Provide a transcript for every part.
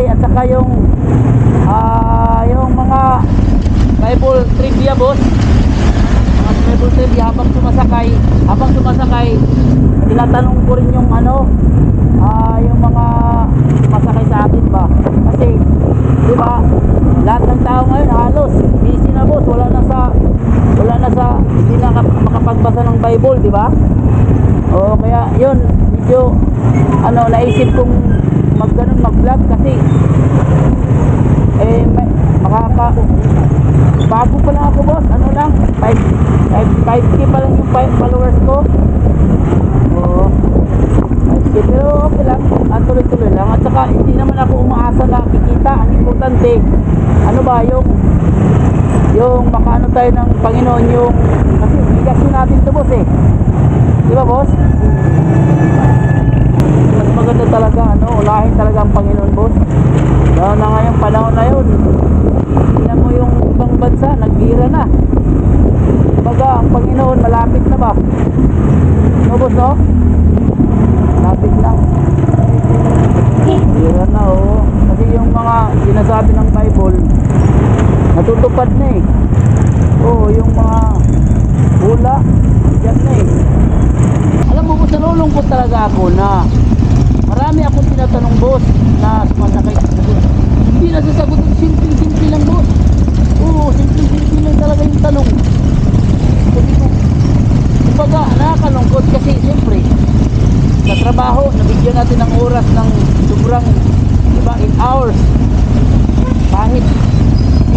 sumasakay at saka yung mga Bible trivia boss, mga Bible trivia habang sumasakay tinatanong ko rin yung yung mga sumasakay sa akin ba, kasi di ba lahat ng tao ngayon halos busy na boss, wala na sa hindi na makapagbasa ng Bible, di ba? O kaya yun, medyo naisip kong mag-vlog kasi bago pa lang ako boss, 5K pa lang yung followers ko. Oo, 5K, pero okay lang, tuloy-tuloy lang. At saka hindi naman ako umaasa na kikita. Ang importante yung makaano tayo ng Panginoon, yung kasi bigasin natin to boss di ba boss? Mas maganda talaga unahin talaga ang Panginoon boss, lalo na ngayong panahon na yun. Tingnan mo yung ibang bansa nagbira na, baga ang Panginoon malapit na ba, no boss, no? Malapit na, bira na kasi yung mga sinasabi ng Bible natutupad na yung mga hula dyan na alam mo boss, nalulungkot talaga ako na marami akong tinatanong boss na sumasakay kasi hindi nasasagot. Simple lang boss, simple lang talaga yung tanong. Sabi ko, kumbaga nakakalungkot kasi siyempre sa trabaho nabigyan natin ng oras ng sobrang, diba, 8 hours. Kahit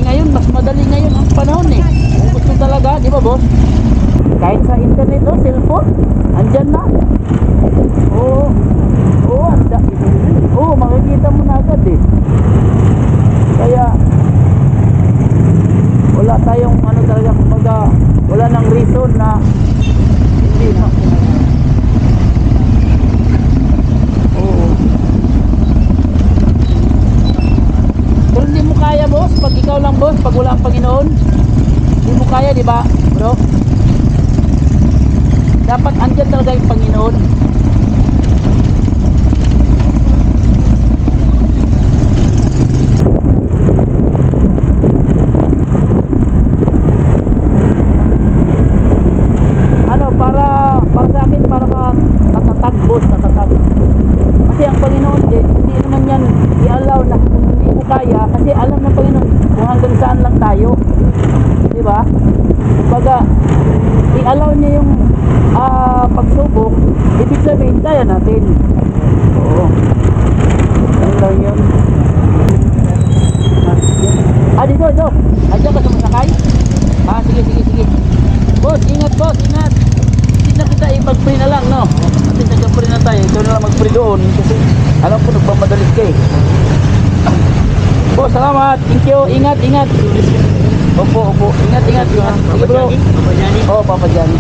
ngayon mas madali ngayon ang panahon kung gusto talaga, di ba boss? Kahit sa internet cellphone andyan na. Makikita mo na agad kaya wala tayong talaga, kumbaga wala nang reason na hindi na. Pero hindi mo kaya boss pag ikaw lang boss, pag wala ang Panginoon hindi mo kaya, di ba bro? Dapat andyan talaga yung Panginoon. Para sa akin, para ka natatag boss, natatag. Kasi ang Panginoon din, hindi naman yan i-allow na hindi mo kaya, kasi alam ng Panginoon kung hanggang saan lang tayo, di ba? Kumbaga i-allow niya yung pagsubok, ibig sabihin kaya natin. Ano lang yun. Dito andyan ka sumasakay? Sige boss, ingat boss, ingat. Hindi na kita mag-free na lang, no? Kasi nag-free na tayo, ito na lang mag-free doon kasi alam ko nagmamadalit ka boss, salamat, thank you, ingat. Opo, ingat. Sige bro. Papa Johnny.